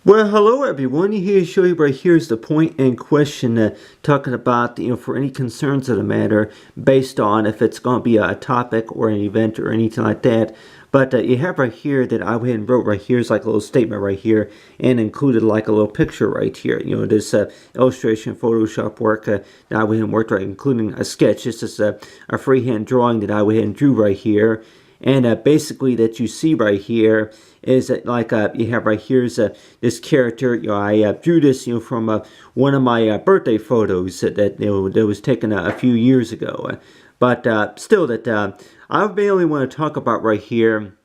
Well, hello everyone. Here to show you right here is the point in question, talking about for any concerns of the matter based on if it's going to be a topic or an event or anything like that. But you have right here that I went and wrote right here is like a little statement right here and included like a little picture right here. This illustration Photoshop work that I went and worked right, including a sketch. This is a freehand drawing that I went and drew right here. And basically that you see right here is that like you have right here is this character. I drew this from one of my birthday photos that was taken a few years ago. But still, that I mainly want to talk about right here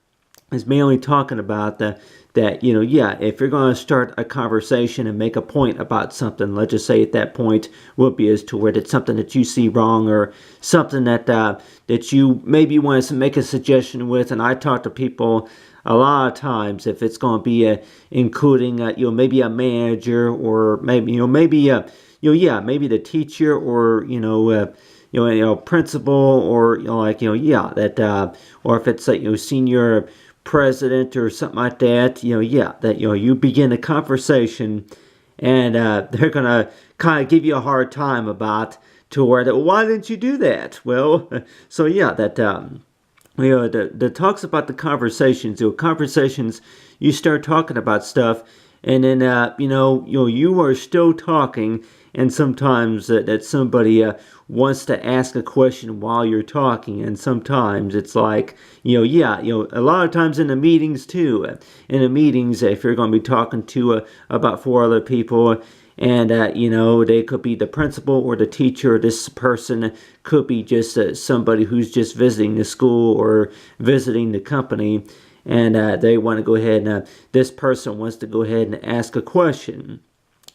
is mainly talking about that yeah, if you're going to start a conversation and make a point about something, let's just say at that point will be as to where it's something that you see wrong or something that you maybe want to make a suggestion with. And I talk to people a lot of times if it's going to be including maybe a manager or maybe the teacher or principal or yeah, that or if it's like senior president or something like that, yeah, that you begin a conversation and they're gonna kind of give you a hard time about to where that, why didn't you do that? Well, so yeah, that the talks about the conversations, conversations, you start talking about stuff, and then you are still talking, and sometimes that somebody wants to ask a question while you're talking, and sometimes it's like yeah, a lot of times in the meetings too. In the meetings, if you're going to be talking to about four other people, and they could be the principal or the teacher. This person could be just somebody who's just visiting the school or visiting the company, and they want to go ahead and this person wants to go ahead and ask a question,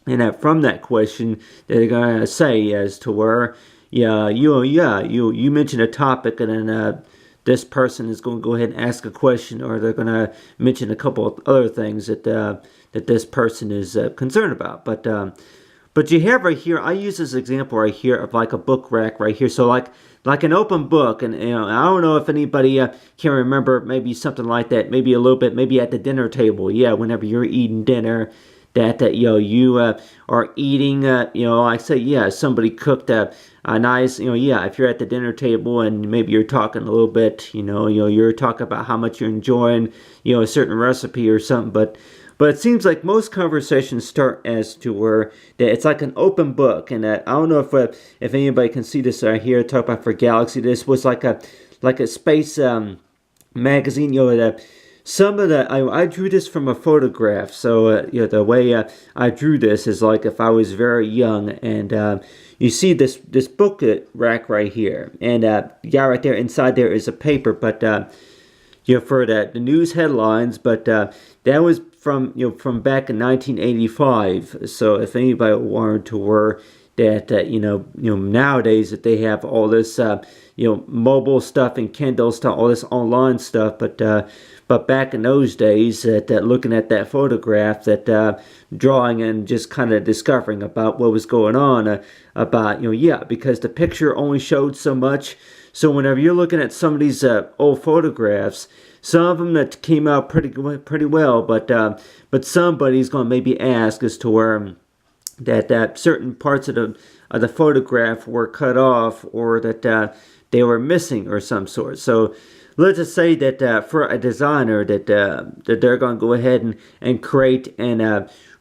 and from that question they're gonna say as to where you mentioned a topic, and then this person is going to go ahead and ask a question, or they're going to mention a couple of other things that this person is concerned about. But you have right here, I use this example right here of like a book rack right here. So like an open book, and I don't know if anybody can remember maybe something like that, maybe a little bit, maybe at the dinner table. Yeah, whenever you're eating dinner, that you are eating, like say, yeah, somebody cooked a nice, yeah, if you're at the dinner table and maybe you're talking a little bit, you're talking about how much you're enjoying, a certain recipe or something, but it seems like most conversations start as to where that it's like an open book, and I don't know if anybody can see this right here. Talk about for Galaxy. This was like a space magazine. Some of the I drew this from a photograph. So the way I drew this is like if I was very young, and you see this book rack right here, and yeah, right there inside there is a paper, but for the news headlines, but that was from back in 1985. So if anybody wanted to work that nowadays that they have all this mobile stuff and Kindle stuff, all this online stuff, but back in those days, that looking at that photograph, that drawing and just kind of discovering about what was going on, about yeah, because the picture only showed so much. So whenever you're looking at some of these old photographs, some of them that came out pretty well, but somebody's going to maybe ask as to where that certain parts of the photograph were cut off, or that they were missing or some sort. So let's just say that for a designer that they're going to go ahead and create and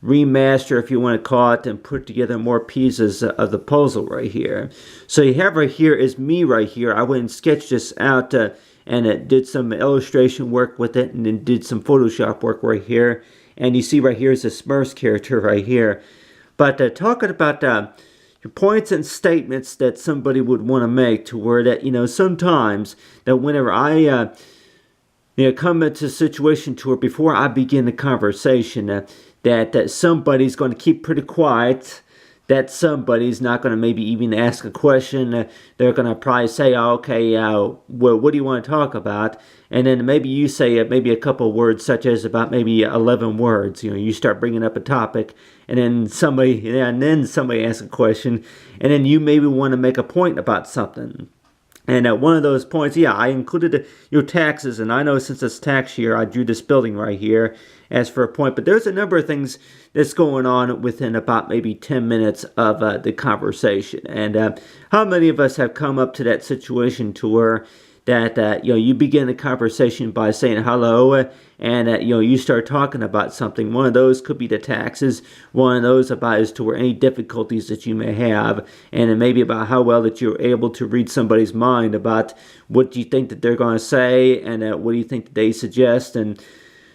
remaster, if you want to call it, and put together more pieces of the puzzle right here. So you have right here is me right here. I went and sketched this out and it did some illustration work with it, and then did some Photoshop work right here. And you see right here is the Smurfs character right here. But talking about your points and statements that somebody would want to make, to where that sometimes that whenever I come into a situation to where before I begin the conversation, that somebody's going to keep pretty quiet, that somebody's not going to maybe even ask a question. They're going to probably say, oh, okay, what do you want to talk about? And then maybe you say maybe a couple words, such as about maybe 11 words. You start bringing up a topic, and then somebody asks a question, and then you maybe want to make a point about something. And one of those points, yeah, I included your taxes, and I know since it's tax year, I drew this building right here, ask for a point. But there's a number of things that's going on within about maybe 10 minutes of the conversation. And how many of us have come up to that situation to where that you begin a conversation by saying hello, and you start talking about something. One of those could be the taxes. One of those about as to where any difficulties that you may have, and it may be about how well that you're able to read somebody's mind about what do you think that they're going to say, and what do you think that they suggest. And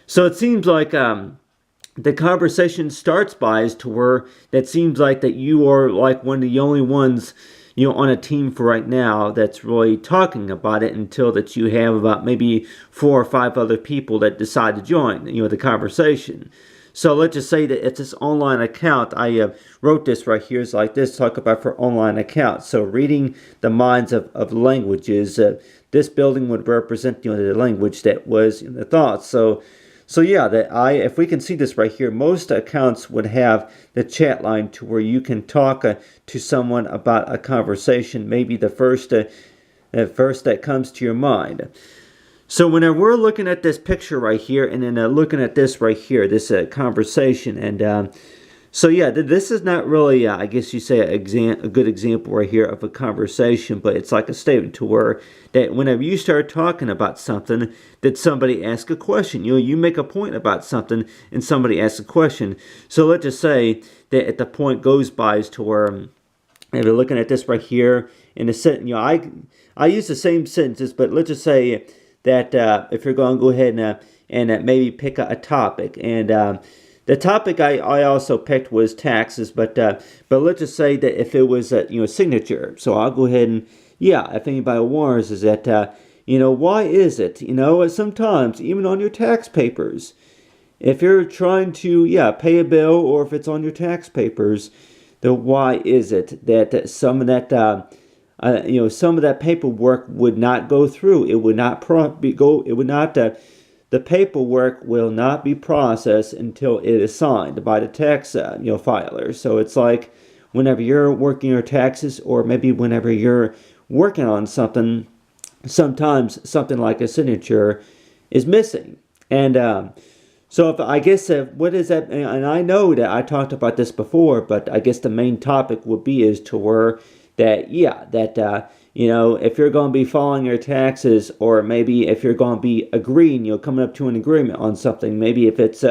so it seems like the conversation starts by as to where that seems like that you are like one of the only ones on a team for right now that's really talking about it, until that you have about maybe 4 or 5 other people that decide to join the conversation. So let's just say that it's this online account. I wrote this right here. It's like this, talk about for online accounts. So reading the minds of languages. This building would represent the language that was in the thoughts. So yeah, if we can see this right here, most accounts would have the chat line to where you can talk to someone about a conversation, maybe the first that comes to your mind. So whenever we're looking at this picture right here, and then looking at this right here, this conversation, and so yeah, this is not really, I guess you say, a good example right here of a conversation, but it's like a statement to where that whenever you start talking about something, that somebody asks a question. You make a point about something, and somebody asks a question. So let's just say that at the point goes by as to where, if you're looking at this right here, in the sentence, I use the same sentences, but let's just say that if you're going to go ahead and maybe pick a topic, and the topic I also picked was taxes, but let's just say that if it was a signature, so I'll go ahead and if anybody wonders is that why is it sometimes even on your tax papers, if you're trying to pay a bill, or if it's on your tax papers, then why is it that some of that some of that paperwork would not go through? It would not the paperwork will not be processed until it is signed by the tax filer. So it's like whenever you're working your taxes, or maybe whenever you're working on something, sometimes something like a signature is missing. And so if I guess what is that? And I know that I talked about this before, but I guess the main topic would be is to where that if you're going to be filing your taxes, or maybe if you're going to be agreeing, coming up to an agreement on something, maybe if it's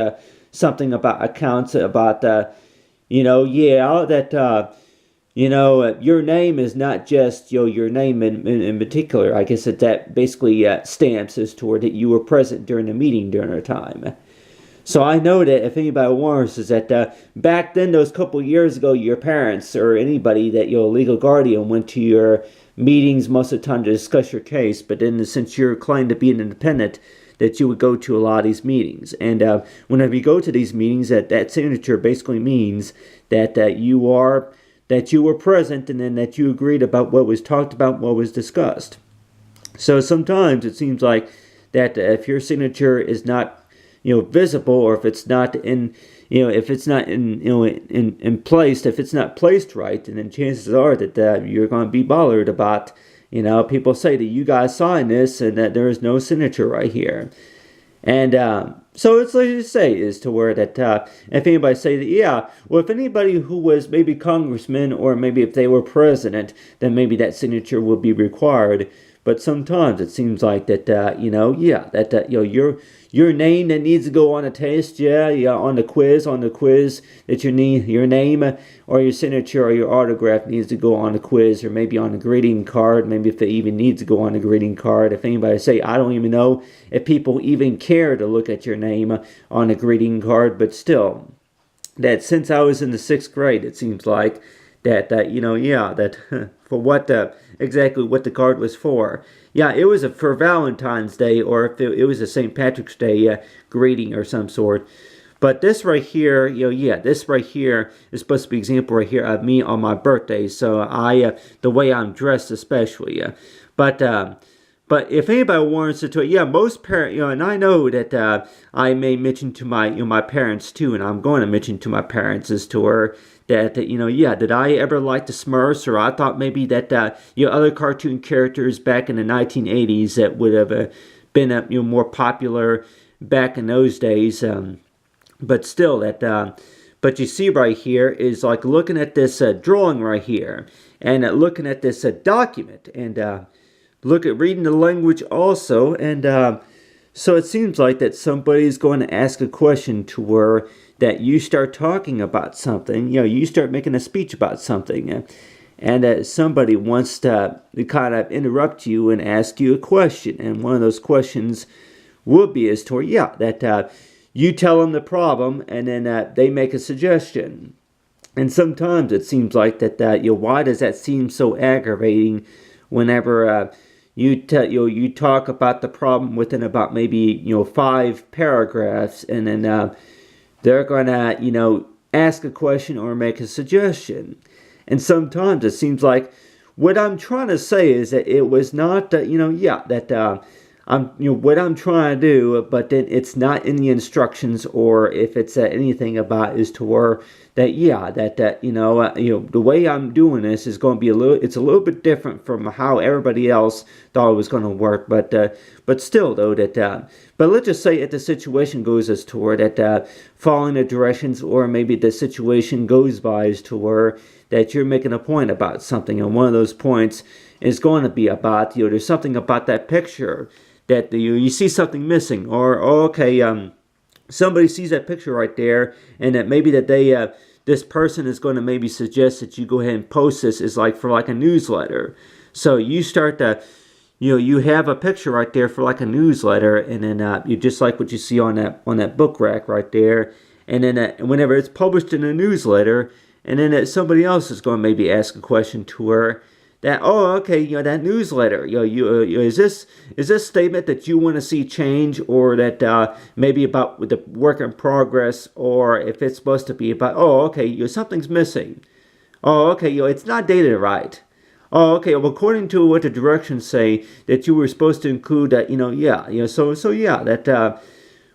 something about accounts, about your name is not just your name in particular. I guess that basically stamps as toward that you were present during the meeting during our time. So I know that if anybody wants is that back then, those couple years ago, your parents or anybody that your legal guardian went to your meetings most of the time to discuss your case. But then since you're claimed to be an independent, that you would go to a lot of these meetings. And whenever you go to these meetings, that signature basically means that you were present, and then that you agreed about what was talked about, what was discussed. So sometimes it seems like that if your signature is not visible, or if it's not in place, if it's not placed right, and then chances are that you're going to be bothered about people say that you guys signed this and that there is no signature right here. And so it's like you say is to where that if anybody say that if anybody who was maybe congressman, or maybe if they were president, then maybe that signature would be required. But sometimes it seems like that your name that needs to go on a test, on the quiz that your name or your signature or your autograph needs to go on the quiz, or maybe on a greeting card, maybe if it even needs to go on a greeting card. If anybody say, I don't even know if people even care to look at your name on a greeting card, but still, that since I was in the 6th grade, it seems like that for what exactly what the card was for. It was for Valentine's Day, or if it was a St. Patrick's Day greeting or some sort. But this right here, this right here is supposed to be an example right here of me on my birthday. So the way I'm dressed especially. But if anybody wants to, most parents, and I know that I may mention to my parents too, and I'm going to mention to my parents as to where that did I ever like the Smurfs, or I thought maybe that other cartoon characters back in the 1980s that would have been more popular back in those days. but still but you see right here is like looking at this drawing right here, and looking at this document, and look at reading the language also, and so it seems like that somebody's going to ask a question to where that you start talking about something, you start making a speech about something, and that somebody wants to kind of interrupt you and ask you a question, and one of those questions would be as to that you tell them the problem, and then they make a suggestion. And sometimes it seems like that why does that seem so aggravating whenever you talk about the problem within about maybe 5 paragraphs, and then they're gonna ask a question or make a suggestion. And sometimes it seems like what I'm trying to say is that it was not what I'm trying to do, but then it's not in the instructions, or if it's anything about is to where that the way I'm doing this is going to be a little bit different from how everybody else thought it was going to work, but still though but let's just say if the situation goes as to where that following the directions, or maybe the situation goes by as to where that you're making a point about something, and one of those points is going to be about there's something about that picture that you see something missing, or somebody sees that picture right there, and that maybe that this person is going to maybe suggest that you go ahead and post this as like for like a newsletter. So you start to you have a picture right there for like a newsletter, and then you just like what you see on that book rack right there, and then whenever it's published in a newsletter, and then somebody else is going to maybe ask a question to her. That that newsletter, is this statement that you want to see change, or that maybe about the work in progress, or if it's supposed to be about something's missing, it's not dated right, well, according to what the directions say that you were supposed to include that, that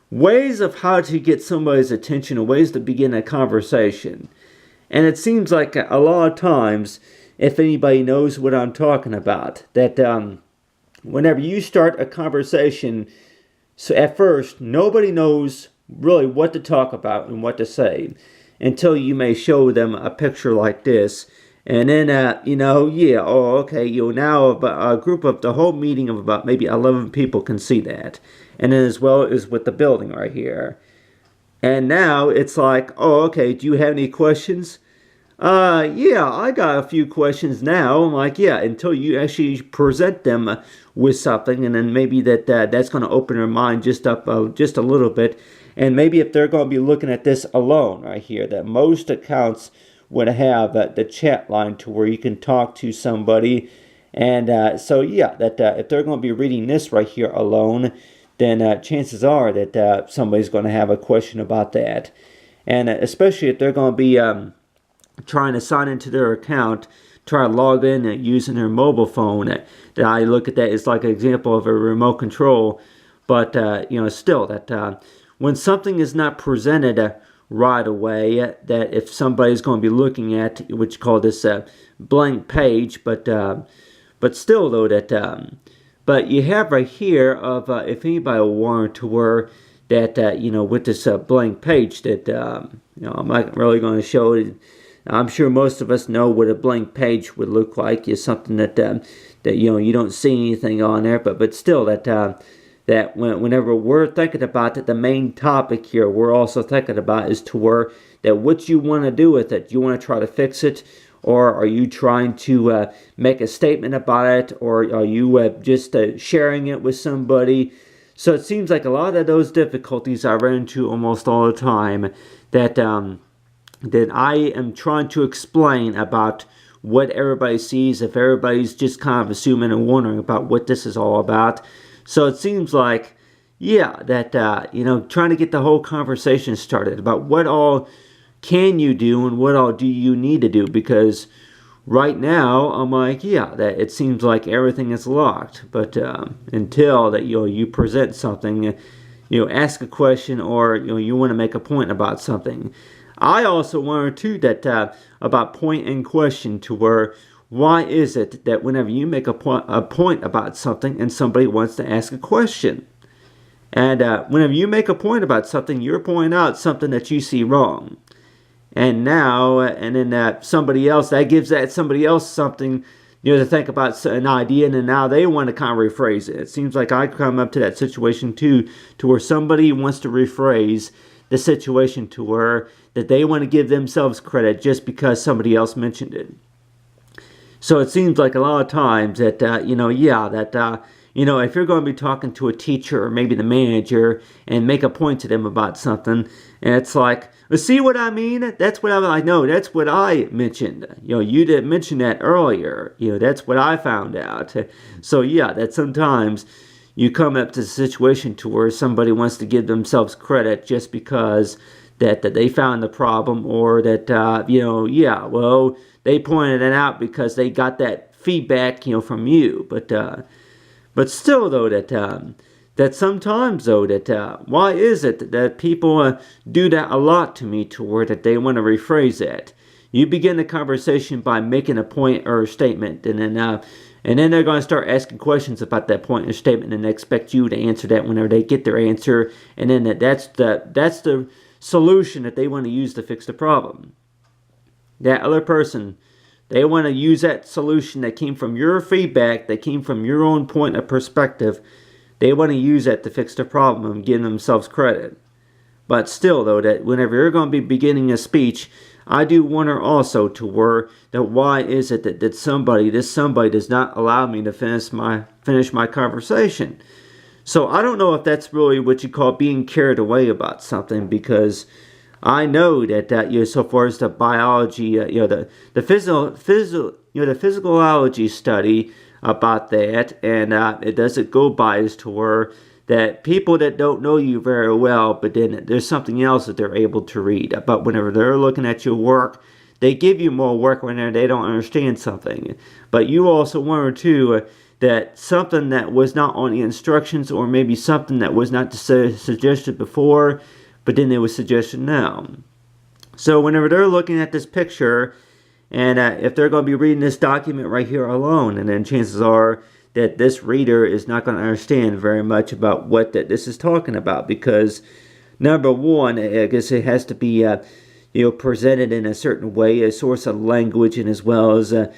ways of how to get somebody's attention, or ways to begin a conversation, and it seems like a lot of times, if anybody knows what I'm talking about, that whenever you start a conversation, so at first, nobody knows really what to talk about and what to say until you may show them a picture like this. And then, now a group of the whole meeting of about maybe 11 people can see that. And then as well as with the building right here. And now it's like, do you have any questions? I got a few questions now. I'm like, until you actually present them with something, and then maybe that's going to open their mind just a little bit. And maybe if they're going to be looking at this alone right here, that most accounts would have the chat line to where you can talk to somebody. And if they're going to be reading this right here alone, then chances are that somebody's going to have a question about that. And especially if they're going to be trying to sign into their account, try to log in using their mobile phone. That I look at that as like an example of a remote control. But still that when something is not presented right away, that if somebody's going to be looking at, which you call this blank page, but still though that but you have right here of if anybody wanted to where that with this blank page that I'm not really going to show it. I'm sure most of us know what a blank page would look like. Is something that you don't see anything on there, but still that whenever we're thinking about it, the main topic here we're also thinking about is to where that what you want to do with it. You want to try to fix it, or are you trying to make a statement about it, or are you just sharing it with somebody? So it seems like a lot of those difficulties I run into almost all the time, that I am trying to explain about what everybody sees, if everybody's just kind of assuming and wondering about what this is all about. So it seems like, that, trying to get the whole conversation started about what all can you do and what all do you need to do, because right now I'm like, that it seems like everything is locked, but until that you present something, ask a question, or you want to make a point about something. I also wanted to that about point in question, to where why is it that whenever you make a point about something and somebody wants to ask a question, And whenever you make a point about something, you're pointing out something that you see wrong. And now, and then somebody else, that gives that somebody else something, to think about an idea, and then now they want to kind of rephrase it. It seems like I come up to that situation too, to where somebody wants to rephrase the situation to where that they want to give themselves credit just because somebody else mentioned it. So it seems like a lot of times that, if you're going to be talking to a teacher or maybe the manager and make a point to them about something, and it's like, well, see what I mean? That's what I'm like, no, that's what I mentioned. You didn't mention that earlier. That's what I found out. So yeah, that sometimes you come up to a situation to where somebody wants to give themselves credit just because that they found the problem, or that, they pointed it out because they got that feedback, from you. But still, though, that sometimes, though, that why is it that people do that a lot to me, to where that they want to rephrase that? You begin the conversation by making a point or a statement, and then they're going to start asking questions about that point or statement, and they expect you to answer that whenever they get their answer, and then that's the solution that they want to use to fix the problem. That other person, they want to use that solution that came from your feedback, that came from your own point of perspective. They want to use that to fix the problem and give themselves credit. But still, though, that whenever you're going to be beginning a speech, I do wonder also to where that why is it that this somebody does not allow me to finish my conversation. So I don't know if that's really what you call being carried away about something, because I know that so far as the biology, the physicalology study about that, and it doesn't go by as to where that people that don't know you very well, but then there's something else that they're able to read. But whenever they're looking at your work, they give you more work whenever they don't understand something. But you also wonder too that something that was not on the instructions, or maybe something that was not suggested before, but then it was suggested now. So whenever they're looking at this picture, and if they're going to be reading this document right here alone, and then chances are that this reader is not going to understand very much about what this is talking about, because number one, I guess it has to be presented in a certain way, a source of language, and as well as for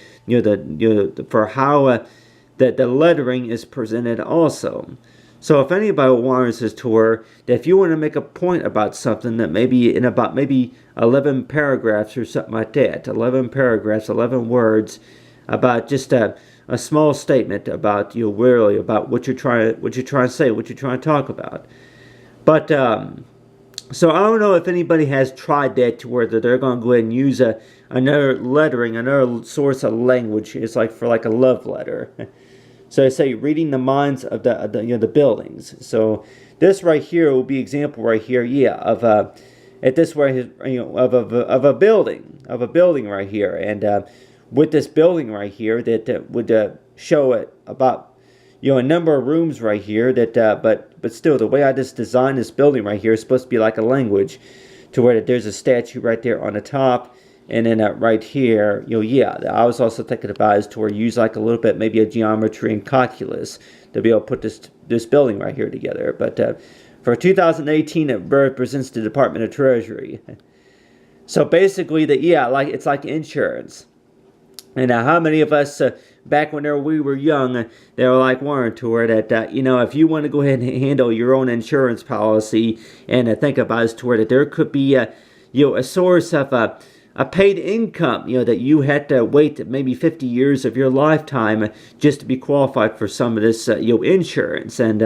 how the lettering is presented also. So if anybody wants us to where that if you want to make a point about something that maybe in about 11 paragraphs or something like that, 11 paragraphs, 11 words about just a small statement about really about what you're trying to say, what you're trying to talk about. But so I don't know if anybody has tried that to where that they're going to go ahead and use another lettering, another source of language. It's like for like a love letter. So I say reading the minds of the buildings. So this right here will be example right here, of at this way of a building right here, and with this building right here that would show it about a number of rooms right here that but still the way I just designed this building right here is supposed to be like a language, to where there's a statue right there on the top. And then right here, I was also thinking about is to where use like a little bit, maybe a geometry and calculus to be able to put this building right here together. But for 2018, it represents the Department of Treasury. So basically, it's like insurance. And how many of us back when we were young, they were like Warren to where that if you want to go ahead and handle your own insurance policy, and think about it to where that there could be a source of a paid income, that you had to wait maybe 50 years of your lifetime just to be qualified for some of this, insurance. And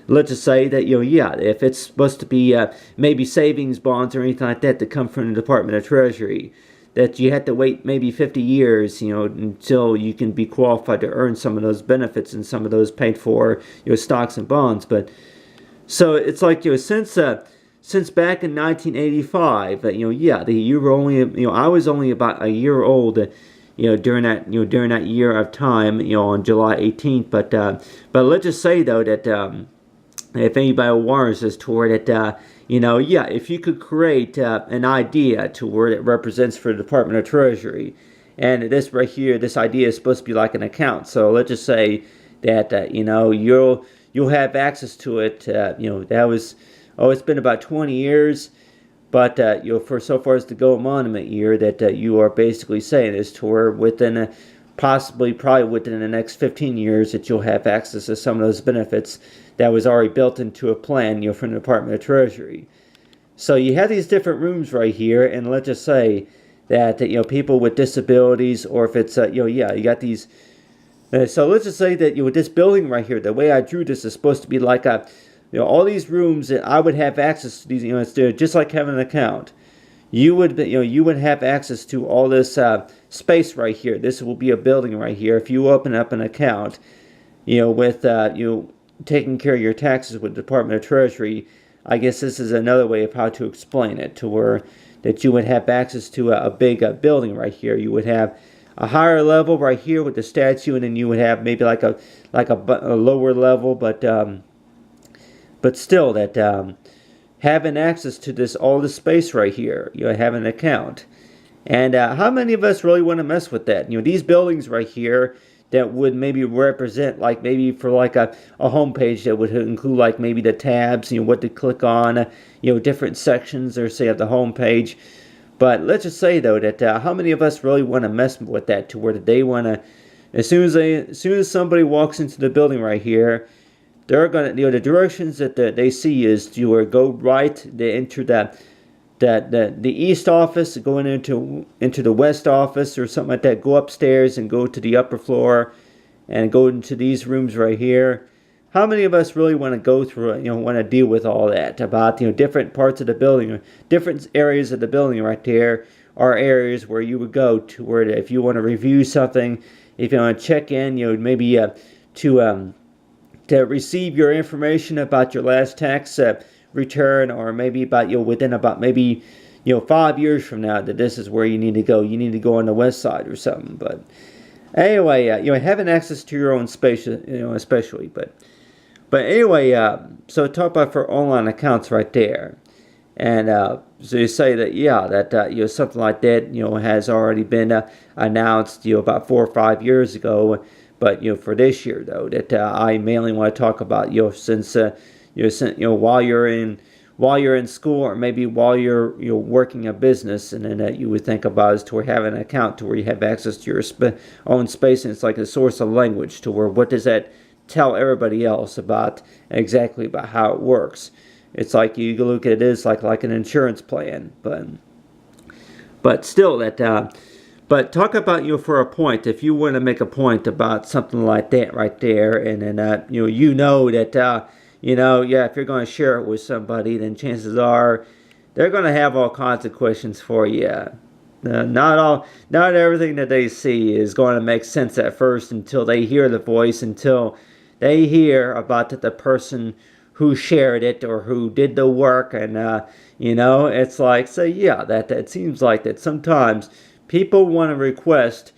let's just say that, if it's supposed to be maybe savings bonds or anything like that that come from the Department of Treasury, that you had to wait maybe 50 years, until you can be qualified to earn some of those benefits and some of those paid for, stocks and bonds. But so it's like, since back in 1985, you were only, I was only about a year old, during that year of time, on July 18th. But let's just say though that if anybody warns us toward it, if you could create an idea to where it represents for the Department of Treasury, and this right here, this idea is supposed to be like an account. So let's just say that you'll have access to it. That was, it's been about 20 years. But for so far as the gold monument year, that you are basically saying is to where within probably within the next 15 years that you'll have access to some of those benefits that was already built into a plan, from the Department of Treasury. So you have these different rooms right here, and let's just say that people with disabilities, or if it's you got these. So let's just say that with this building right here, the way I drew this is supposed to be like a. All these rooms that I would have access to these, it's just like having an account. You would have access to all this space right here. This will be a building right here. If you open up an account, with taking care of your taxes with the Department of Treasury, I guess this is another way of how to explain it, to where that you would have access to a big building right here. You would have a higher level right here with the statue, and then you would have maybe like a lower level, but still, that having access to all this space right here, having an account. And how many of us really want to mess with that? These buildings right here that would maybe represent, like maybe for like a homepage that would include like maybe the tabs, what to click on, different sections, or say at the homepage. But let's just say though that how many of us really want to mess with that, to where they want to, as soon as somebody walks into the building right here, they're gonna, the directions that they see is to go right. They enter the east office, going into the west office or something like that. Go upstairs and go to the upper floor, and go into these rooms right here. How many of us really want to go through, want to deal with all that about different parts of the building, different areas of the building right there are areas where you would go to, where if you want to review something, if you want to check in, maybe to receive your information about your last tax return, or maybe about within about maybe 5 years from now, that this is where you need to go. You need to go on the west side or something. But anyway, having access to your own space, especially. But anyway, so talk about for online accounts right there, and so you say that that something like that has already been announced about 4 or 5 years ago. But for this year though, that I mainly want to talk about since while you're in school, or maybe while you're working a business, and then you would think about is to where having an account to where you have access to your own space, and it's like a source of language, to where what does that tell everybody else about exactly about how it works. It's like you look at it as like an insurance plan, but still that. But talk about, for a point, if you want to make a point about something like that right there, and then, that, if you're going to share it with somebody, then chances are they're going to have all kinds of questions for you. Not everything that they see is going to make sense at first until they hear the voice, until they hear about the person who shared it or who did the work, and, it's like, that it seems like that sometimes people want to request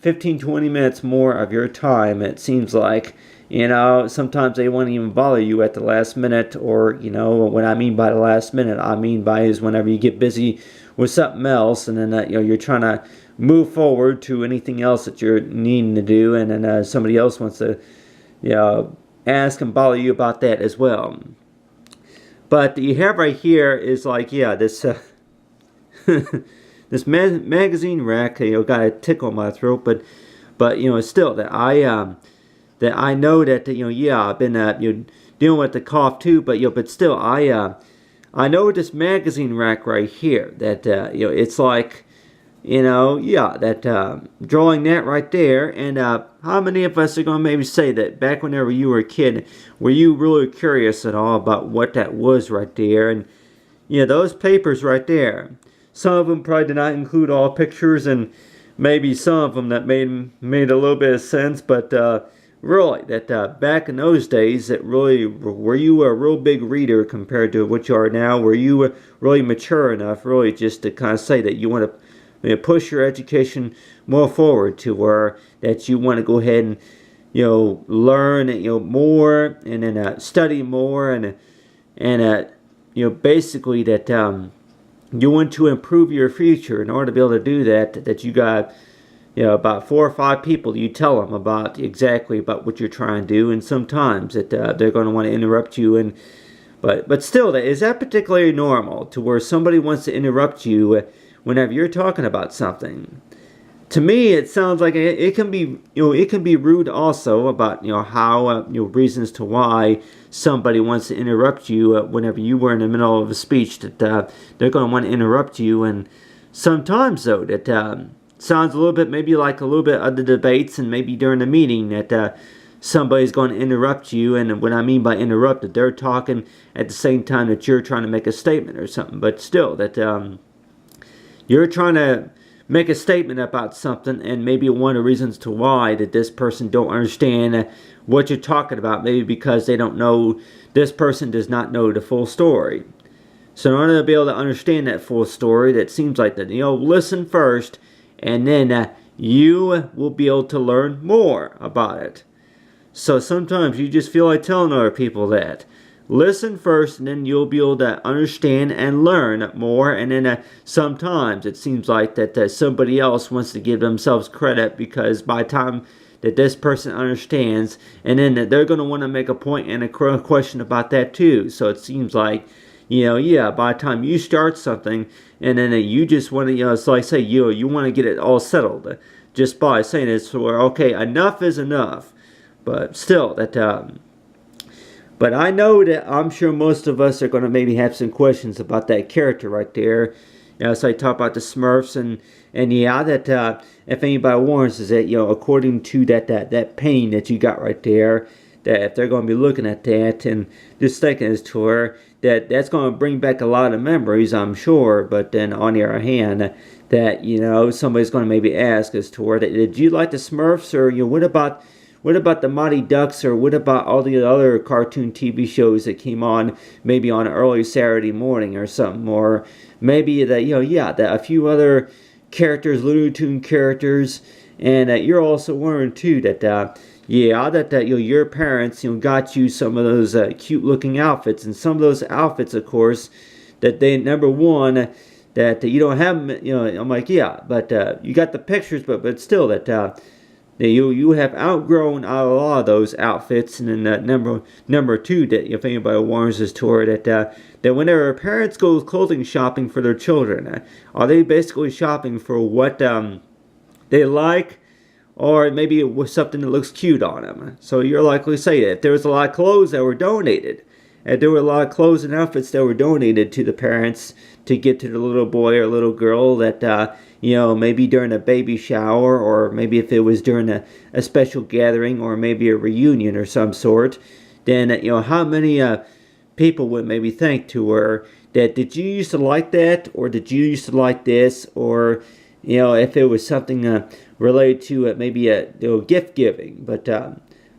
15-20 minutes more of your time. It seems like, sometimes they won't even bother you at the last minute, or, what I mean by the last minute, I mean by is whenever you get busy with something else, and then you're trying to move forward to anything else that you're needing to do, and then somebody else wants to, ask and bother you about that as well. But you have right here is like, this this magazine rack, got a tickle in my throat, but still that I know that I've been dealing with the cough too, but still I know this magazine rack right here that it's like that drawing that right there, and how many of us are going to maybe say that back whenever you were a kid, were you really curious at all about what that was right there? And those papers right there. Some of them probably did not include all pictures, and maybe some of them that made a little bit of sense. But really, that back in those days, that really, were you a real big reader compared to what you are now? Were you really mature enough, really, just to kind of say that you want to push your education more forward, to where that you want to go ahead and learn more, and then study more, and basically that you want to improve your future. In order to be able to do that, that you got about 4 or 5 people, you tell them about exactly about what you're trying to do, and sometimes they're going to want to interrupt you, and but still, is that particularly normal to where somebody wants to interrupt you whenever you're talking about something? To me, it sounds like it can be it can be rude also about how reasons to why somebody wants to interrupt you whenever you were in the middle of a speech that they're going to want to interrupt you. And sometimes though that sounds a little bit maybe like a little bit of the debates and maybe during the meeting that somebody's going to interrupt you. And what I mean by interrupted, they're talking at the same time that you're trying to make a statement or something, but still that you're trying to make a statement about something, and maybe one of the reasons to why that this person don't understand what you're talking about, maybe because they don't know, this person does not know the full story. So in order to be able to understand that full story, that seems like that listen first, and then you will be able to learn more about it. So sometimes you just feel like telling other people that. Listen first, and then you'll be able to understand and learn more. And then sometimes it seems like that somebody else wants to give themselves credit, because by the time that this person understands, and then they're going to want to make a point and a question about that too. So it seems like, by the time you start something, and then you just want to, so like say you want to get it all settled just by saying it's where, okay, enough is enough. But still, but I know that I'm sure most of us are going to maybe have some questions about that character right there. So I talk about the Smurfs, and yeah, that if anybody warns us that, according to that painting that you got right there, that if they're going to be looking at that and just thinking this to her, that's going to bring back a lot of memories, I'm sure. But then on the other hand, that, somebody's going to maybe ask as to her, did you like the Smurfs, or, what about the Mighty Ducks, or what about all the other cartoon TV shows that came on maybe on an early Saturday morning or something? Or maybe that, that a few other characters, Looney Tune characters, and you're also wondering too that, your parents, got you some of those cute looking outfits, and some of those outfits, of course, that they, number one, that you don't have them, I'm like, yeah, but you got the pictures, but still that, you have outgrown a lot of those outfits. And then number two, that if anybody warns us toward that whenever parents go clothing shopping for their children, are they basically shopping for what they like, or maybe it was something that looks cute on them? So you're likely to say that if there was a lot of clothes that were donated, and there were a lot of clothes and outfits that were donated to the parents to get to the little boy or little girl, that maybe during a baby shower, or maybe if it was during a special gathering, or maybe a reunion or some sort, then how many people would maybe think to her that, did you used to like that, or did you used to like this, or if it was something related to maybe a gift giving.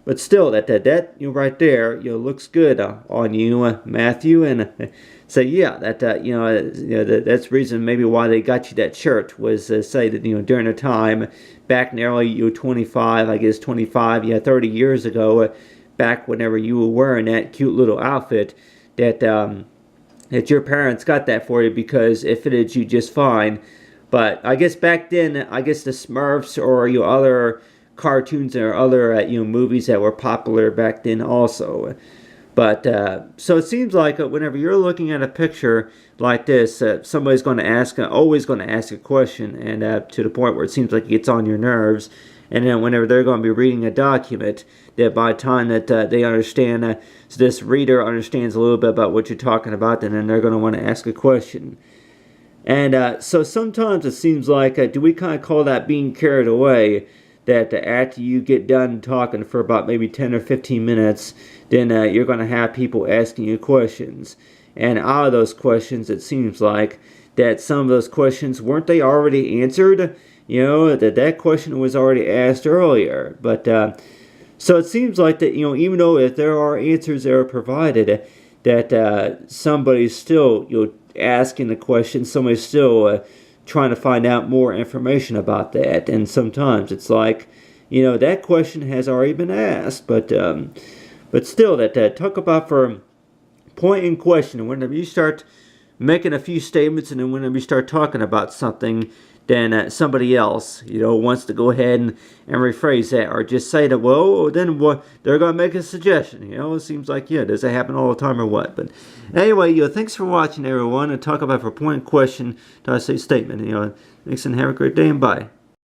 But still, that right there, looks good on you, Matthew. And so yeah, that that's the reason maybe why they got you that shirt, was say that during the time back in the early 25, I guess 25, 30 years ago, back whenever you were wearing that cute little outfit, that that your parents got that for you because it fitted you just fine. But I guess back then, I guess the Smurfs or other cartoons or other movies that were popular back then also. But so it seems like whenever you're looking at a picture like this, somebody's going to ask, always going to ask a question, and to the point where it seems like it gets on your nerves. And then whenever they're going to be reading a document, that by the time that they understand, so this reader understands a little bit about what you're talking about, and then they're going to want to ask a question. And so sometimes it seems like, do we kind of call that being carried away? That after you get done talking for about maybe 10 or 15 minutes, then you're going to have people asking you questions. And out of those questions, it seems like that some of those questions, weren't they already answered? That question was already asked earlier. But so it seems like that, even though if there are answers that are provided, that somebody's still, asking the question, somebody's still trying to find out more information about that. And sometimes it's like, that question has already been asked, but still, that talk about for point in question. Whenever you start making a few statements, and then when we start talking about something, then somebody else, wants to go ahead and rephrase that, or just say that, well, then what, they're going to make a suggestion. It seems like, does that happen all the time or what? But anyway, thanks for watching, everyone, and talk about for point, question, to I say statement. Thanks, and have a great day, and bye.